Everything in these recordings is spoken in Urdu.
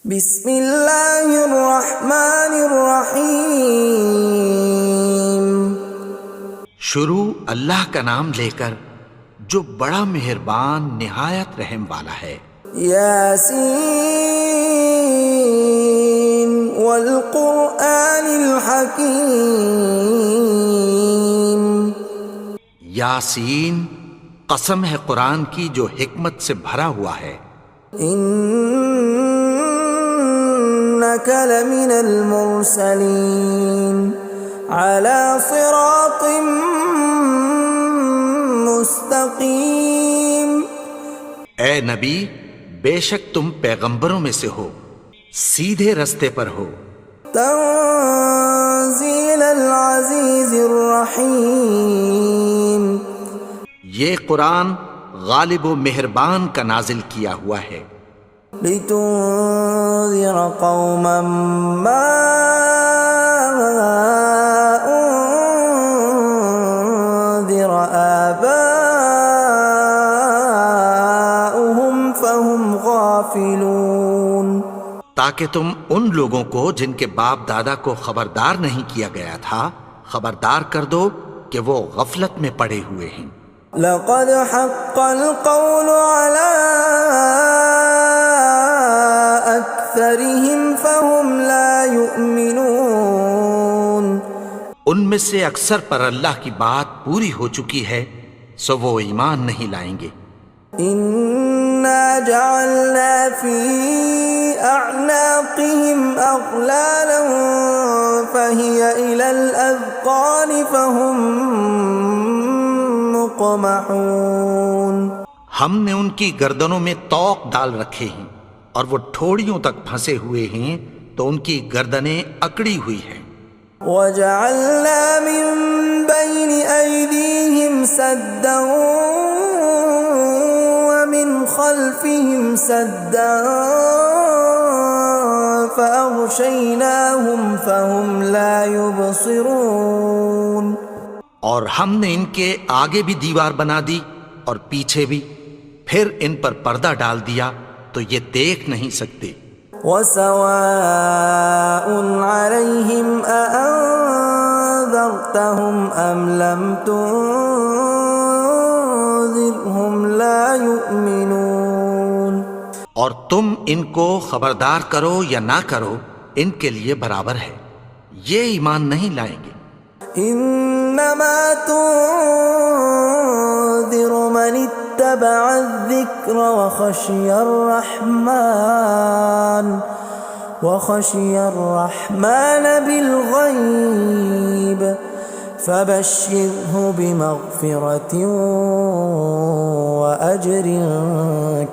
بسم اللہ الرحمن الرحیم۔ شروع اللہ کا نام لے کر جو بڑا مہربان نہایت رحم والا ہے۔ یاسین والقرآن الحکیم۔ یاسین، قسم ہے قرآن کی جو حکمت سے بھرا ہوا ہے۔ انک لمن المرسلین علی صراط مستقیم۔ اے نبی، بے شک تم پیغمبروں میں سے ہو، سیدھے رستے پر ہو۔ تنزیل العزیز الرحیم۔ یہ قرآن غالب و مہربان کا نازل کیا ہوا ہے۔ لتنذر قوما ما انذر آباؤهم فهم غافلون۔ تاکہ تم ان لوگوں کو جن کے باپ دادا کو خبردار نہیں کیا گیا تھا خبردار کر دو کہ وہ غفلت میں پڑے ہوئے ہیں۔ لقد حق القول على أكثرهم فهم لا يؤمنون۔ ان میں سے اکثر پر اللہ کی بات پوری ہو چکی ہے سو وہ ایمان نہیں لائیں گے۔ إنا جعلنا في أعناقهم أغلالا فهي إلى الأذقان فهم مقمحون۔ ہم نے ان کی گردنوں میں طوق ڈال رکھے ہیں اور وہ ٹھوڑیوں تک پھنسے ہوئے ہیں تو ان کی گردنیں اکڑی ہوئی ہیں۔ وَجَعَلْنَا مِن بَيْنِ أَيْدِيهِمْ سَدًّا وَمِنْ خَلْفِهِمْ سَدًّا فَأَغْشَيْنَاهُمْ فَهُمْ لَا يُبْصِرُونَ۔ اور ہم نے ان کے آگے بھی دیوار بنا دی اور پیچھے بھی، پھر ان پر پردہ ڈال دیا تو یہ دیکھ نہیں سکتے۔ وَسَوَاءٌ عَلَيْهِمْ أَأَنذَرْتَهُمْ أَمْ لَمْ تُنذِرْهُمْ لَا يُؤْمِنُونَ۔ اور تم ان کو خبردار کرو یا نہ کرو ان کے لیے برابر ہے، یہ ایمان نہیں لائیں گے۔ انما تنذر من اتبع الذکر وخشی الرحمن بالغیب فبشرہ بمغفرۃ واجر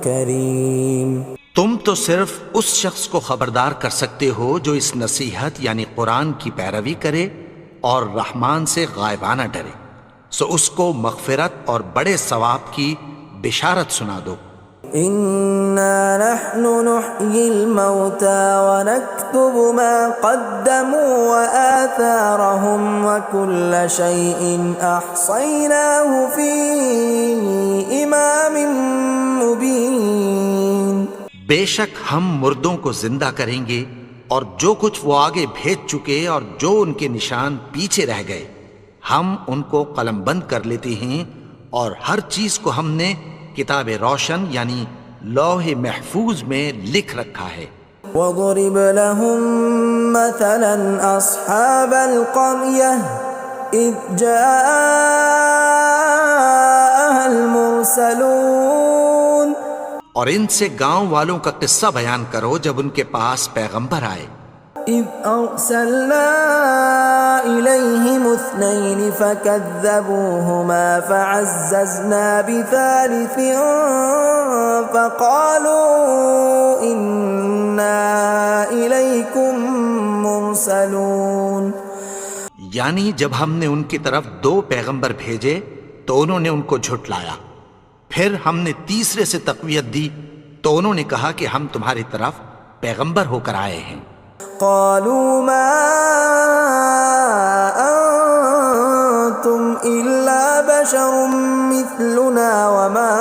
کریم۔ تم تو صرف اس شخص کو خبردار کر سکتے ہو جو اس نصیحت یعنی قرآن کی پیروی کرے اور رحمان سے غائبانہ ڈرے، سو اس کو مغفرت اور بڑے ثواب کی بشارت سنا دو۔ اِنَّا نَحْنُ نُحْيِي الْمَوْتَى وَنَكْتُبُ مَا قَدَّمُوا وَآثَارَهُمْ وَكُلَّ شَيْءٍ أَحْصَيْنَاهُ فِي إِمَامٍ مُبِينٍ۔ بے شک ہم مردوں کو زندہ کریں گے اور جو کچھ وہ آگے بھیج چکے اور جو ان کے نشان پیچھے رہ گئے ہم ان کو قلم بند کر لیتے ہیں، اور ہر چیز کو ہم نے کتاب روشن یعنی لوح محفوظ میں لکھ رکھا ہے۔ وَضُرِبَ لَهُم مَّثَلًا أَصْحَابَ الْقَرْيَةِ إِذْ جَاءَهَا الْمُرْسَلُونَ۔ اور ان سے گاؤں والوں کا قصہ بیان کرو جب ان کے پاس پیغمبر آئے۔ إِذْ أَرْسَلْنَا إِلَيْهِمُ اثْنَيْنِ فَكَذَّبُوهُمَا فَعَزَّزْنَا بِثَالِثٍ فَقَالُوا إِنَّا إِلَيْكُمْ مُرْسَلُونَ۔ یعنی جب ہم نے ان کی طرف 2 پیغمبر بھیجے تو انہوں نے ان کو جھٹلایا، پھر ہم نے تیسرے سے تقویت دی تو انہوں نے کہا کہ ہم تمہاری طرف پیغمبر ہو کر آئے ہیں۔ قالوا ما انتم الا بشر مثلنا وما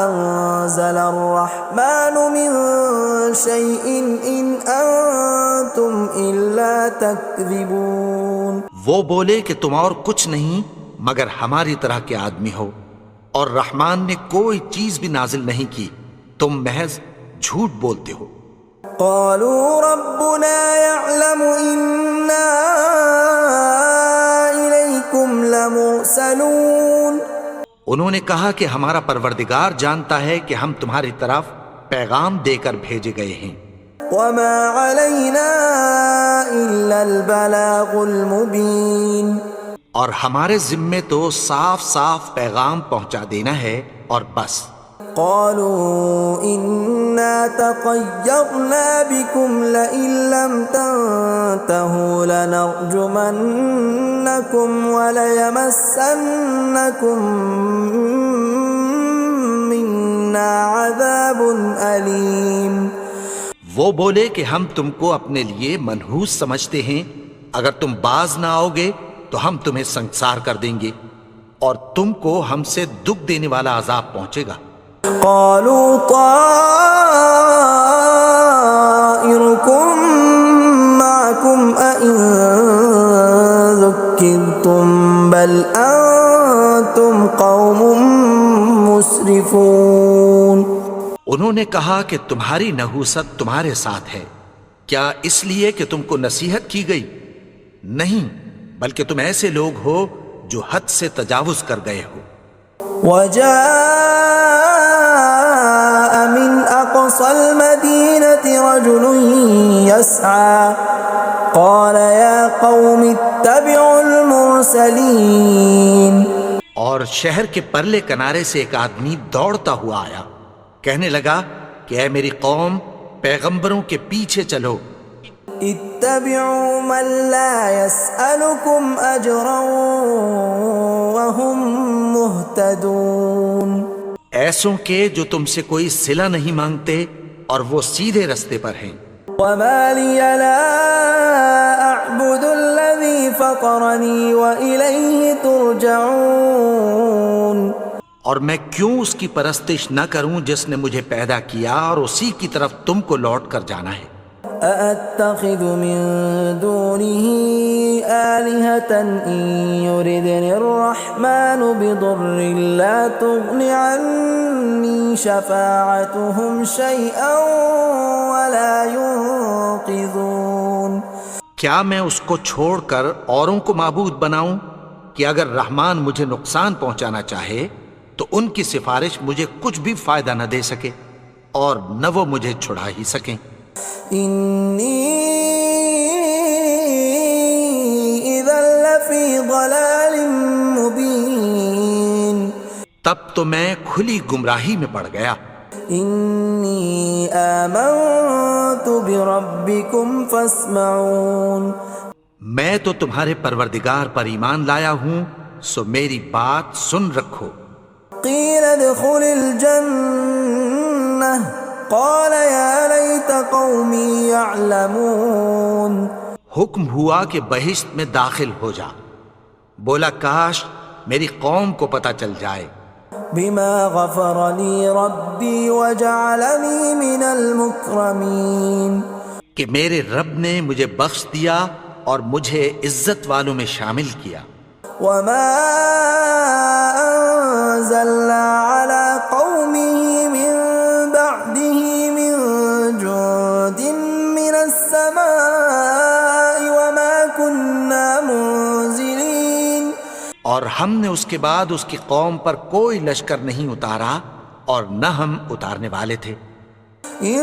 انزل الرحمن من شيء إن أنتم إلا تكذبون. وہ بولے کہ تم اور کچھ نہیں مگر ہماری طرح کے آدمی ہو، اور رحمان نے کوئی چیز بھی نازل نہیں کی، تم محض جھوٹ بولتے ہو. قالوا ربنا يعلم إنا إليكم لمرسلون. انہوں نے کہا کہ ہمارا پروردگار جانتا ہے کہ ہم تمہاری طرف پیغام دے کر بھیجے گئے ہیں. وما علينا إلا البلاغ المبين. اور ہمارے ذمے تو صاف صاف پیغام پہنچا دینا ہے اور بس. قالوا إنا تطيرنا بكم لئن لم تنتهوا لنرجمنكم وليمسنكم منا عذاب أليم. وہ بولے کہ ہم تم کو اپنے لیے منحوس سمجھتے ہیں، اگر تم باز نہ آؤ گے تو ہم تمہیں سنسار کر دیں گے اور تم کو ہم سے دکھ دینے والا عذاب پہنچے گا. قالوا طائركم معكم أئن ذكرتم بل أنتم قوم مسرفون. انہوں نے کہا کہ تمہاری نحوست تمہارے ساتھ ہے، کیا اس لیے کہ تم کو نصیحت کی گئی؟ نہیں، بلکہ تم ایسے لوگ ہو جو حد سے تجاوز کر گئے ہو. وجاء من أقصى المدينة رجل يسعى قال يا قوم اتبعوا المرسلين. اور شہر کے پرلے کنارے سے ایک آدمی دوڑتا ہوا آیا، کہنے لگا کہ اے میری قوم، پیغمبروں کے پیچھے چلو. اتبعوا من لا يسألكم أجرا وهم مهتدون. ایسوں کے جو تم سے کوئی صلہ نہیں مانگتے اور وہ سیدھے رستے پر ہیں. وما لي لا أعبد الذي فطرني وإليه ترجعون. اور میں کیوں اس کی پرستش نہ کروں جس نے مجھے پیدا کیا اور اسی کی طرف تم کو لوٹ کر جانا ہے. أأتخذ من دونه آلهة إن يردني الرحمن بضر لا تغن عني شفاعتهم شيئا ولا ينقذون. کیا میں اس کو چھوڑ کر اوروں کو معبود بناؤں کہ اگر رحمان مجھے نقصان پہنچانا چاہے تو ان کی سفارش مجھے کچھ بھی فائدہ نہ دے سکے اور نہ وہ مجھے چھڑا ہی سکیں. إني إذا لفي ضلال مبين. تب تو میں کھلی گمراہی میں پڑ گیا. إني آمنت بربكم فاسمعون. میں تو تمہارے پروردگار پر ایمان لایا ہوں، سو میری بات سن رکھو. قيل ادخل الجنة قال يا ليت قومي يعلمون. حکم ہوا کہ بہشت میں داخل ہو جا. بولا کاش میری قوم کو پتہ چل جائے. بما غفر لي ربي وجعلني من المكرمين. کہ میرے رب نے مجھے بخش دیا اور مجھے عزت والوں میں شامل کیا. وما أنزلنا على قومه من بعده من جند من السماء وما كنا منزلين. اور ہم نے اس کے بعد اس کی قوم پر کوئی لشکر نہیں اتارا اور نہ ہم اتارنے والے تھے. إن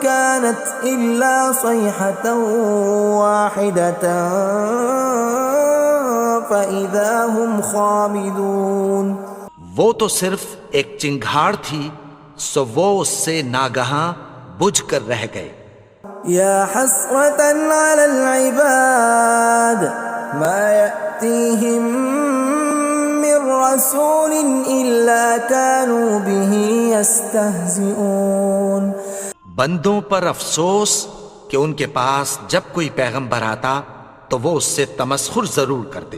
كانت إلا صيحة واحدة فإذا هم خامدون. وہ تو صرف ایک چنگھاڑ تھی، سو وہ اس سے ناگہاں بجھ کر رہ گئے. يا حسرة على العباد ما يأتيهم من رسول إلا كانوا به يستهزئون. بندوں پر افسوس کہ ان کے پاس جب کوئی پیغمبر آتا تو وہ اس سے تمسخر ضرور کرتے.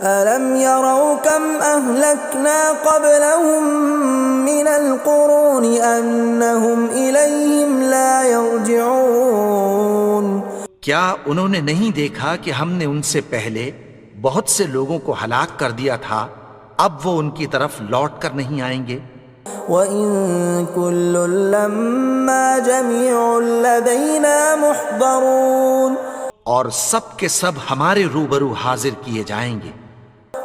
أَلَمْ يَرَوْا كَمْ أَهْلَكْنَا قَبْلَهُمْ مِنَ الْقُرُونِ أَنَّهُمْ إِلَيْهِمْ لَا يَرْجِعُونَ کیا انہوں نے نہیں دیکھا کہ ہم نے ان سے پہلے بہت سے لوگوں کو ہلاک کر دیا تھا، اب وہ ان کی طرف لوٹ کر نہیں آئیں گے؟ وَإِن كُلٌّ لَّمَّا جَمِيعٌ لَّدَيْنَا مُحْضَرُونَ اور سب کے سب ہمارے روبرو حاضر کیے جائیں گے۔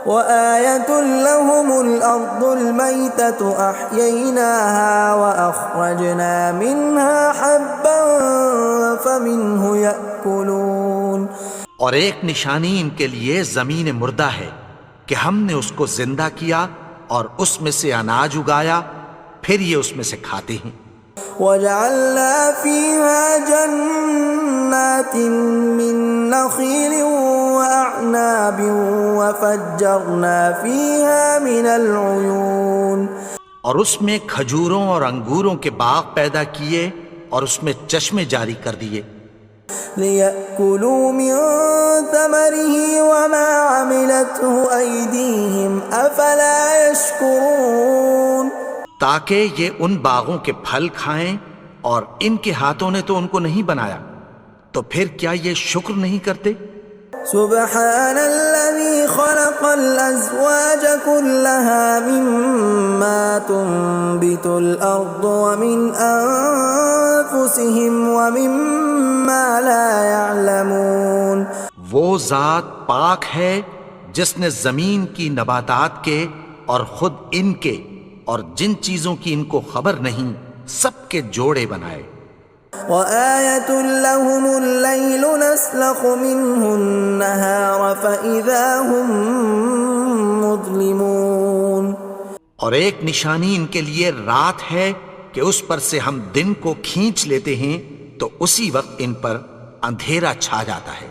وَآيَةٌ لَّهُمُ الْأَرْضُ الْمَيْتَةُ أَحْيَيْنَاهَا وَأَخْرَجْنَا مِنْهَا حَبًّا فَمِنْهُ يَأْكُلُونَ اور ایک نشانی ان کے لیے زمین مردہ ہے کہ ہم نے اس کو زندہ کیا اور اس میں سے اناج اگایا، پھر یہ اس میں سے کھاتے ہیں۔ وَجَعَلْنَا فِيهَا جَنَّاتٍ مِّن نَّخِيلٍ وَأَعْنَابٍ وَفَجَّرْنَا فِيهَا مِنَ الْعُيُونِ اور اس میں کھجوروں اور انگوروں کے باغ پیدا کیے اور اس میں چشمے جاری کر دیے، لِيَأْكُلُوا مِن ثَمَرِهِ وَمَا عَمِلَتْهُ أَيْدِيهِمْ أَفَلَا يَشْكُرُونَ تاکہ یہ ان باغوں کے پھل کھائیں، اور ان کے ہاتھوں نے تو ان کو نہیں بنایا، تو پھر کیا یہ شکر نہیں کرتے؟ سبحان الذي خلق الأزواج كلها مما تنبت الأرض ومن أنفسهم ومما لا يعلمون وہ ذات پاک ہے جس نے زمین کی نباتات کے اور خود ان کے اور جن چیزوں کی ان کو خبر نہیں سب کے جوڑے بنائے۔ وَآيَةٌ لَّهُمُ اللَّيْلُ نَسْلَخُ مِنْهُ النَّهَارَ فَإِذَا هُمْ مُظْلِمُونَ اور ایک نشانی ان کے لیے رات ہے کہ اس پر سے ہم دن کو کھینچ لیتے ہیں تو اسی وقت ان پر اندھیرا چھا جاتا ہے۔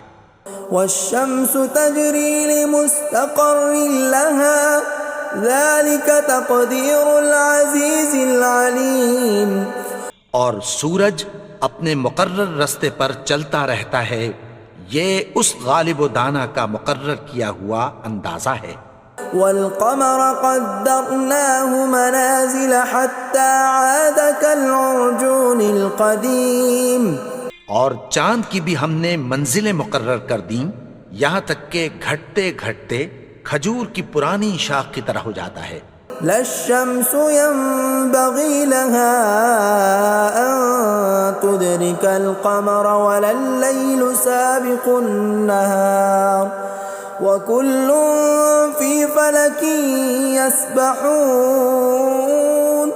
وَالشَّمْسُ تَجْرِي لِمُسْتَقَرٍّ لَّهَا ذَلِكَ تَقْدِيرُ الْعَزِيزِ الْعَلِيمِ اور سورج اپنے مقرر رستے پر چلتا رہتا ہے، یہ اس غالب و دانا کا مقرر کیا ہوا اندازہ ہے۔ وَالْقَمَرَ قَدَّرْنَاهُ مَنَازِلَ حَتَّى عَادَ كَالْعُرْجُونِ الْقَدِيمِ اور چاند کی بھی ہم نے منزلیں مقرر کر دیں، یہاں تک کہ گھٹتے گھٹتے کھجور کی پرانی شاخ کی طرح ہو جاتا ہے۔ لا الشمس ينبغي لها أن تدرك القمر ولا الليل سابق النهار وكل في فلك يسبحون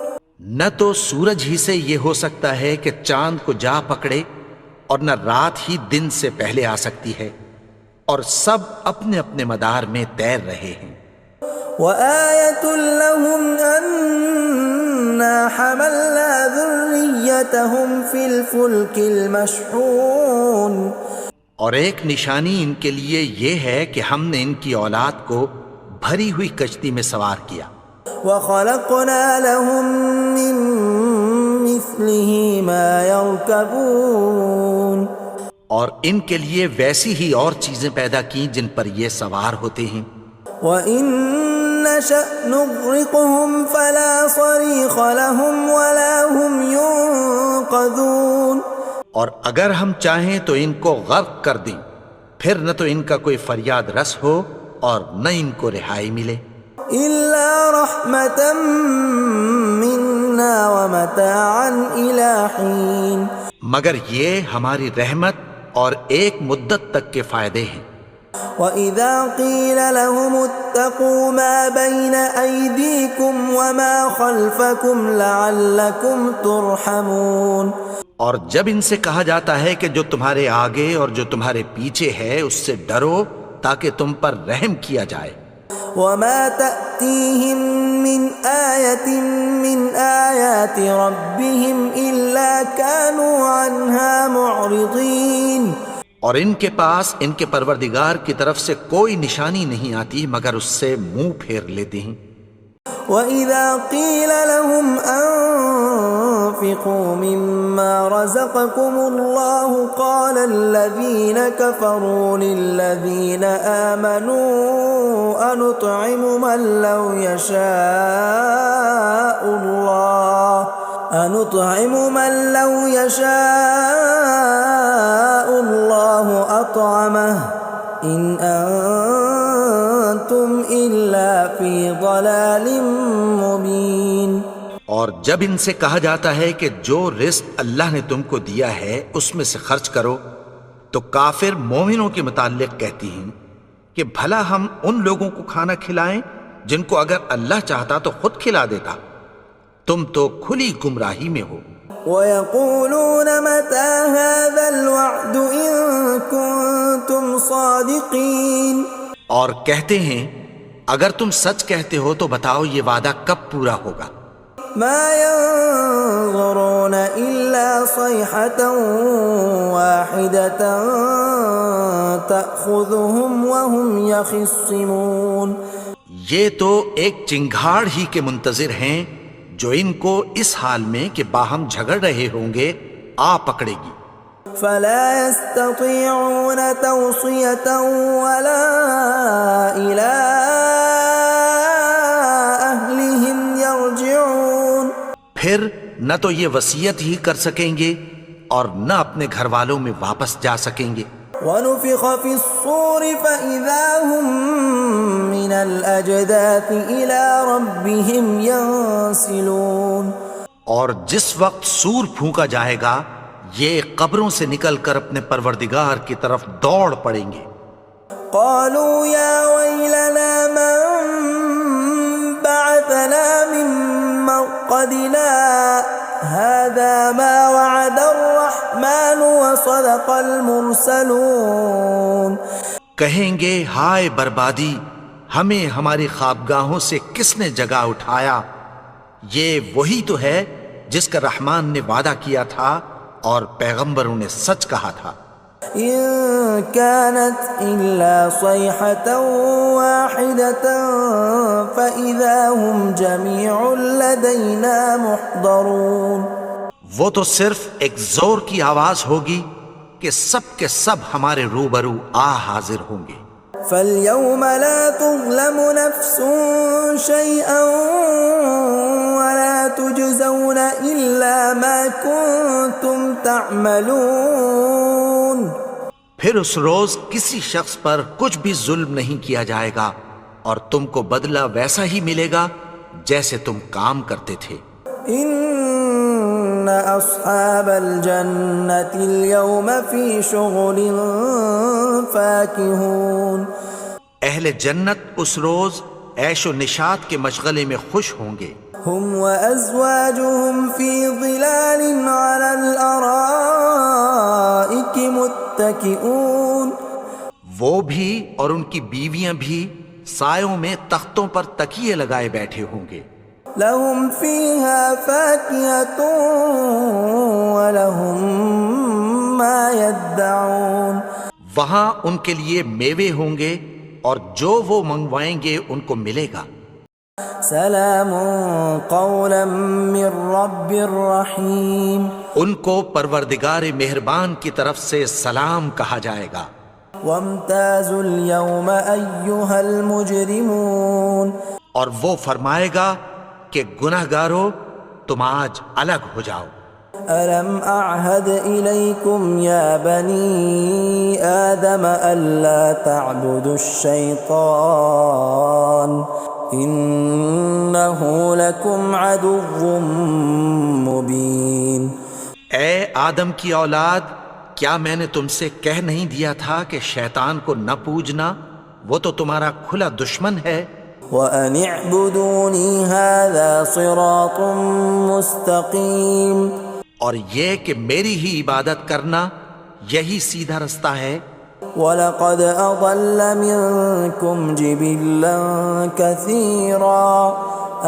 نہ تو سورج ہی سے یہ ہو سکتا ہے کہ چاند کو جا پکڑے، اور نہ رات ہی دن سے پہلے آ سکتی ہے، اور سب اپنے اپنے مدار میں تیر رہے ہیں۔ وَآيَةٌ لَّهُمْ أَنَّا حَمَلْنَا ذُرِّيَّتَهُمْ فِي الْفُلْكِ الْمَشْحُونِ اور ایک نشانی ان کے لیے یہ ہے کہ ہم نے ان کی اولاد کو بھری ہوئی کشتی میں سوار کیا۔ وَخَلَقْنَا لَهُم مِّن مِّثْلِهِ مَا يَرْكَبُونَ اور ان کے لیے ویسی ہی اور چیزیں پیدا کی جن پر یہ سوار ہوتے ہیں۔ وَإِن نَّشَأْ نُغْرِقْهُمْ فَلَا صَرِيخَ لَهُمْ وَلَا هُمْ يُنقَذُونَ اور اگر ہم چاہیں تو ان کو غرق کر دیں، پھر نہ تو ان کا کوئی فریاد رس ہو اور نہ ان کو رہائی ملے۔ إِلَّا رَحْمَةً مِّنَّا وَمَتَاعًا إِلَىٰ حِينٍ مگر یہ ہماری رحمت اور ایک مدت تک کے فائدے ہیں۔ وَإِذَا قِيلَ لَهُمُ اتَّقُوا مَا بَيْنَ أَيْدِيكُمْ وَمَا خَلْفَكُمْ لَعَلَّكُمْ تُرْحَمُونَ اور جب ان سے کہا جاتا ہے کہ جو تمہارے آگے اور جو تمہارے پیچھے ہے اس سے ڈرو تاکہ تم پر رحم کیا جائے۔ وَمَا تَأْتِيهِم مِّنْ آيَةٍ مِّنْ آيَاتِ رَبِّهِمْ إِلَّا كَانُوا عَنْهَا مُعْرِضِينَ اور ان کے پاس ان کے پروردگار کی طرف سے کوئی نشانی نہیں آتی مگر اس سے منہ پھیر لیتے ہیں۔ وَإِذَا قِيلَ لَهُمْ أنفقوا مما رزقكم الله قال الذين كفروا للذين آمنوا أنطعم من لو يشاء الله أطعمه إن أنتم إلا في ضلال مبين۔ اور جب ان سے کہا جاتا ہے کہ جو رزق اللہ نے تم کو دیا ہے اس میں سے خرچ کرو، تو کافر مومنوں کے متعلق کہتی ہیں کہ بھلا ہم ان لوگوں کو کھانا کھلائیں جن کو اگر اللہ چاہتا تو خود کھلا دیتا، تم تو کھلی گمراہی میں ہو۔ وَيَقُولُونَ مَتَى هَذَا الْوَعْدُ إِن كُنتُمْ صَادِقِينَ، اور کہتے ہیں اگر تم سچ کہتے ہو تو بتاؤ یہ وعدہ کب پورا ہوگا۔ مَا يَنظُرُونَ إِلَّا صَيْحَةً وَاحِدَةً تَأْخُذُهُمْ وَهُمْ يَخِصِّمُونَ، یہ تو ایک چنگھاڑ ہی کے منتظر ہیں جو ان کو اس حال میں کہ باہم جھگڑ رہے ہوں گے آ پکڑے گی۔ فَلَا يَسْتَطِيعُونَ تَوْصِيَةً وَلَا إِلَىٰ أَهْلِهِمْ يَرْجِعُونَ، پھر نہ تو یہ وصیت ہی کر سکیں گے اور نہ اپنے گھر والوں میں واپس جا سکیں گے۔ وَنُفِخَ فِي الصُّورِ فَإِذَا هُم مِّنَ الْأَجْدَاثِ إِلَىٰ رَبِّهِمْ يَنسِلُونَ، اور جس وقت سور پھونکا جائے گا یہ قبروں سے نکل کر اپنے پروردگار کی طرف دوڑ پڑیں گے۔ قالوا يا ويلنا من بعثنا من مرقدنا هذا ما وعد الرحمن وصدق المرسلون، کہیں گے ہائے بربادی، ہمیں ہماری خوابگاہوں سے کس نے جگا اٹھایا، یہ وہی تو ہے جس کا رحمان نے وعدہ کیا تھا اور پیغمبروں نے سچ کہا تھا۔ إن كانت إلا صيحة واحدة فإذا هم جميع لدينا محضرون، وہ تو صرف ایک زور کی آواز ہوگی کہ سب کے سب ہمارے روبرو آ حاضر ہوں گے۔ فاليوم لا تظلم نفس شيئا ولا تجزون إلا ما كنتم تعملون، پھر اس روز کسی شخص پر کچھ بھی ظلم نہیں کیا جائے گا اور تم کو بدلہ ویسا ہی ملے گا جیسے تم کام کرتے تھے۔ إن أصحاب الجنة اليوم في شغل فاكهون، اہل جنت اس روز عیش و نشاط کے مشغلے میں خوش ہوں گے۔ هم وأزواجهم في ظلال على الأرائك متكئون، وہ بھی اور ان کی بیویاں بھی سایوں میں تختوں پر تکیے لگائے بیٹھے ہوں گے۔ لهم فيها فاكهة ولهم ما يدعون، وہاں ان کے لیے میوے ہوں گے اور جو وہ منگوائیں گے ان کو ملے گا۔ سلام قولا من رب رحیم، ان کو پروردگار مہربان کی طرف سے سلام کہا جائے گا۔ وامتازوا اليوم أيها المجرمون، اور وہ فرمائے گا کہ گناہگارو تم آج الگ ہو جاؤ۔ ألم أعهد إليكم يا بني آدم ألا تعبدوا الشيطان إنه لكم عدو مبين، اے آدم کی اولاد، کیا میں نے تم سے کہہ نہیں دیا تھا کہ شیطان کو نہ پوجنا، وہ تو تمہارا کھلا دشمن ہے۔ وَأَنِ اعْبُدُونِي هَذَا صِرَاطٌ مُسْتَقِيمٌ، اور یہ کہ میری ہی عبادت کرنا یہی سیدھا رستہ ہے۔ وَلَقَدْ أَضَلَّ مِنكُمْ جِبِلًّا كَثِيرًا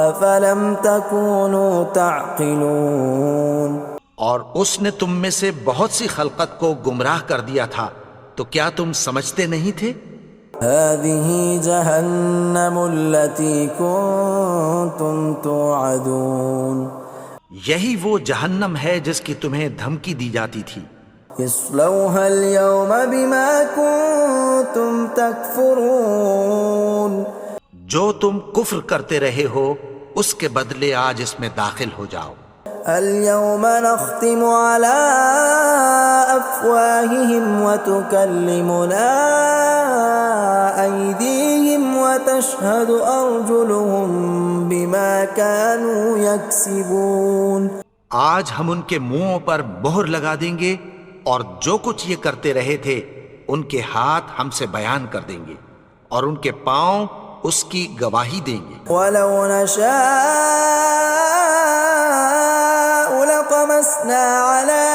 أَفَلَمْ تَكُونُوا تَعْقِلُونَ، اور اس نے تم میں سے بہت سی خلقت کو گمراہ کر دیا تھا، تو کیا تم سمجھتے نہیں تھے؟ هَذِهِ جَهَنَّمُ الَّتِي كُنتُمْ تُوعَدُونَ، یہی وہ جہنم ہے جس کی تمہیں دھمکی دی جاتی تھی. اصلوها اليوم بما كنتم تكفرون. جو تم کفر کرتے رہے ہو اس کے بدلے آج اس میں داخل ہو جاؤ. اليوم نختم على أفواههم وتكلمنا أيديهم وتشهد أرجلهم بما كانوا يكسبون. آج ہم ان کے منہوں پر مہر لگا دیں گے اور جو کچھ یہ کرتے رہے تھے ان کے ہاتھ ہم سے بیان کر دیں گے اور ان کے پاؤں اس کی گواہی دیں گے. ولو نشاء لطمسنا على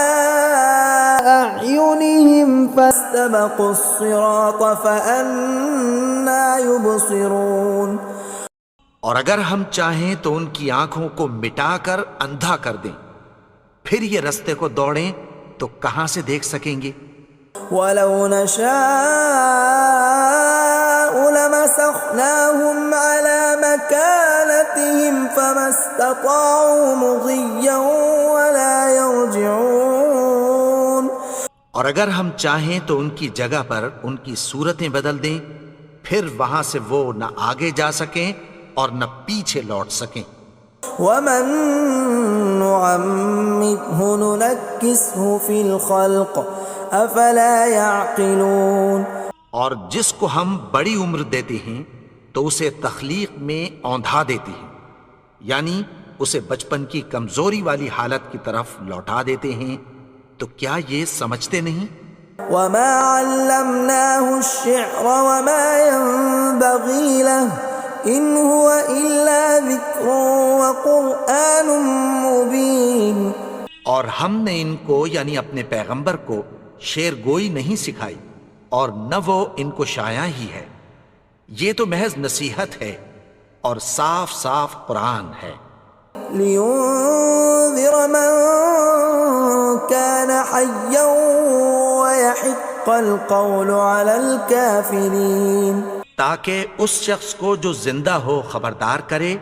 أعينهم فاستبقوا الصراط فأنى يبصرون. اور اگر ہم چاہیں تو ان کی آنکھوں کو مٹا کر اندھا کر دیں، پھر یہ رستے کو دوڑیں تو کہاں سے دیکھ سکیں گے. ولو نشاء لمسخناهم على مكانتهم فما استطاعوا مضيا ولا يرجعون. اور اگر ہم چاہیں تو ان کی جگہ پر ان کی صورتیں بدل دیں، پھر وہاں سے وہ نہ آگے جا سکیں اور نہ پیچھے لوٹ سکیں. ومن نعمره ننكسه في الخلق افلا يعقلون. اور جس کو ہم بڑی عمر دیتے ہیں تو اسے تخلیق میں اوندھا دیتے ہیں، یعنی اسے بچپن کی کمزوری والی حالت کی طرف لوٹا دیتے ہیں. تو کیا یہ سمجھتے نہیں؟ وما علمناه الشعر وما ينبغي له ان هو الا ذکر وقرآن مبین. اور ہم نے ان کو یعنی اپنے پیغمبر کو شعر گوئی نہیں سکھائی اور نہ وہ ان کو شایع ہی ہے، یہ تو محض نصیحت ہے اور صاف صاف قرآن ہے. لينذر من كان حيا ويحق القول على الكافرين. تاکہ اس شخص کو جو زندہ ہو خبردار کرے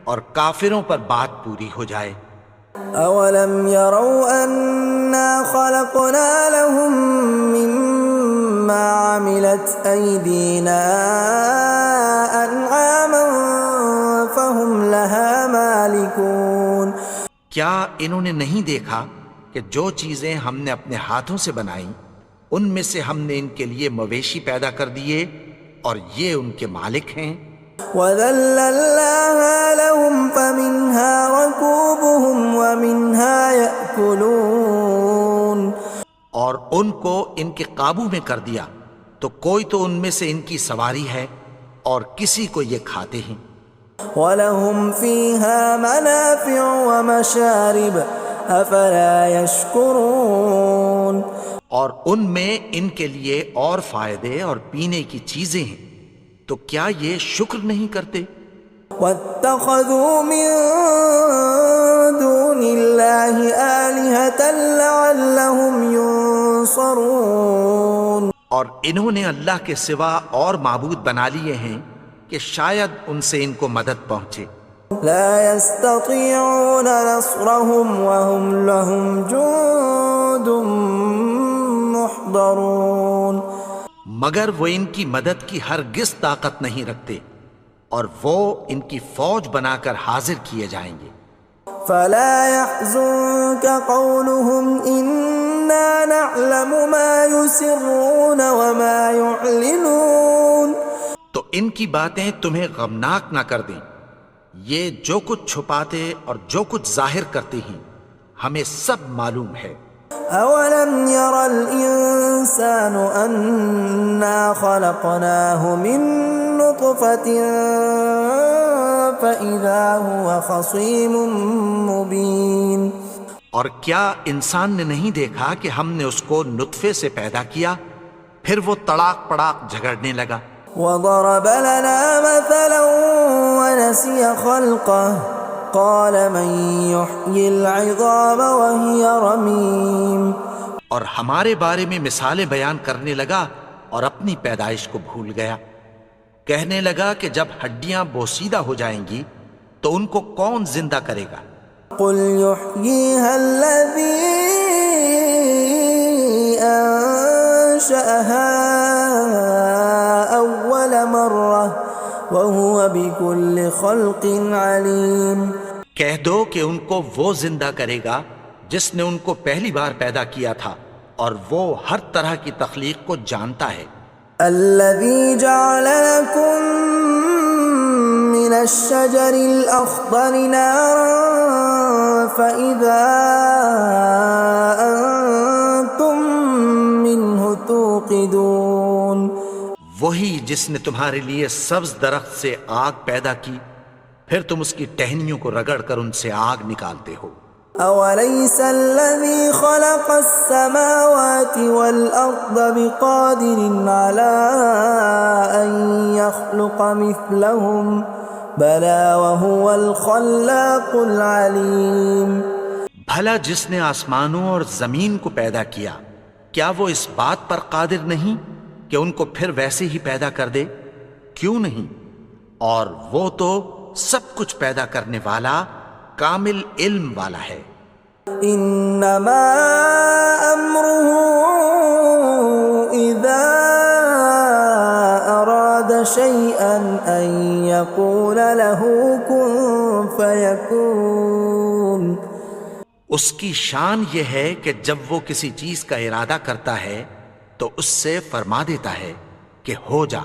اور کافروں پر بات پوری ہو جائے. اولم يروا انا خلقنا لهم مما عملت ايدينا انعاما فهم لها مالكون. کیا انہوں نے نہیں دیکھا کہ جو چیزیں ہم نے اپنے ہاتھوں سے بنائیں ان میں سے ہم نے ان کے لیے مویشی پیدا کر دیے اور یہ ان کے مالک ہیں. وَذَلَّلْنَاهَا لَهُمْ فَمِنْهَا رَكُوبُهُمْ وَمِنْهَا يَأْكُلُونَ. اور ان کو ان کے قابو میں کر دیا تو کوئی تو ان میں سے ان کی سواری ہے اور کسی کو یہ کھاتے ہیں. وَلَهُمْ فِيهَا مَنَافِعُ وَمَشَارِبُ أَفَلَا يَشْكُرُونَ. اور ان میں ان کے لیے اور فائدے اور پینے کی چیزیں ہیں، تو کیا یہ شکر نہیں کرتے؟ وَاتَّخَذُوا مِن دُونِ اللَّهِ آلِهَةً لَعَلَّهُمْ يُنصَرُونَ. اور انہوں نے اللہ کے سوا اور معبود بنا لیے ہیں کہ شاید ان سے ان کو مدد پہنچے. لا يستطيعون نصرهم وهم لهم جند محضرون. مگر وہ ان کی مدد کی ہرگز طاقت نہیں رکھتے اور وہ ان کی فوج بنا کر حاضر کیے جائیں گے. فلا يحزنك قولهم إنا نعلم ما يسرون وما يعلنون. تو ان کی باتیں تمہیں غمناک نہ کر دیں، یہ جو کچھ چھپاتے اور جو کچھ ظاہر کرتے ہیں ہمیں سب معلوم ہے. أولم ير الإنسان أنا خلقناه من نطفة فإذا هو خصيم مبين. اور کیا انسان نے نہیں دیکھا کہ ہم نے اس کو نطفے سے پیدا کیا پھر وہ تڑاک پڑاک جھگڑنے لگا. وضرب لنا مثلا ونسي خلقه قال من يحيي العظام وهي رميم. اور ہمارے بارے میں مثالیں بیان کرنے لگا اور اپنی پیدائش کو بھول گیا. کہنے لگا کہ جب ہڈیاں بوسیدہ ہو جائیں گی تو ان کو کون زندہ کرے گا؟ قل يحييها الذي أنشأها أول مرة وهو بكل خلق عليم. کہہ دو کہ ان کو وہ زندہ کرے گا جس نے ان کو پہلی بار پیدا کیا تھا اور وہ ہر طرح کی تخلیق کو جانتا ہے. الذي جعل لكم من الشجر الأخضر نارا فإذا أنتم منه توقدون. وہی جس نے تمہارے لیے سبز درخت سے آگ پیدا کی پھر تم اس کی ٹہنیوں کو رگڑ کر ان سے آگ نکالتے ہو. أوليس الذي خلق السماوات والأرض بقادر على أن يخلق مثلهم بلى وهو الخلاق العليم. بھلا جس نے آسمانوں اور زمین کو پیدا کیا کیا وہ اس بات پر قادر نہیں کہ ان کو پھر ویسے ہی پیدا کر دے؟ کیوں نہیں؟ اور وہ تو سب کچھ پیدا کرنے والا کامل علم والا ہے. انما امره اذا اراد شيئا ان يقول له كن فيكون. اس کی شان یہ ہے کہ جب وہ کسی چیز کا ارادہ کرتا ہے تو اس سے فرما دیتا ہے کہ ہو جا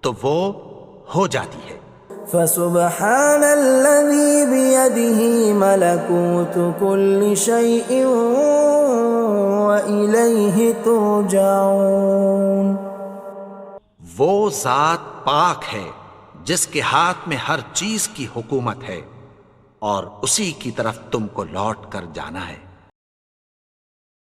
تو وہ ہو جاتی ہے. فسبحان الذي بيده ملكوت كل شيء وإليه ترجعون. وہ ذات پاک ہے جس کے ہاتھ میں ہر چیز کی حکومت ہے اور اسی کی طرف تم کو لوٹ کر جانا ہے.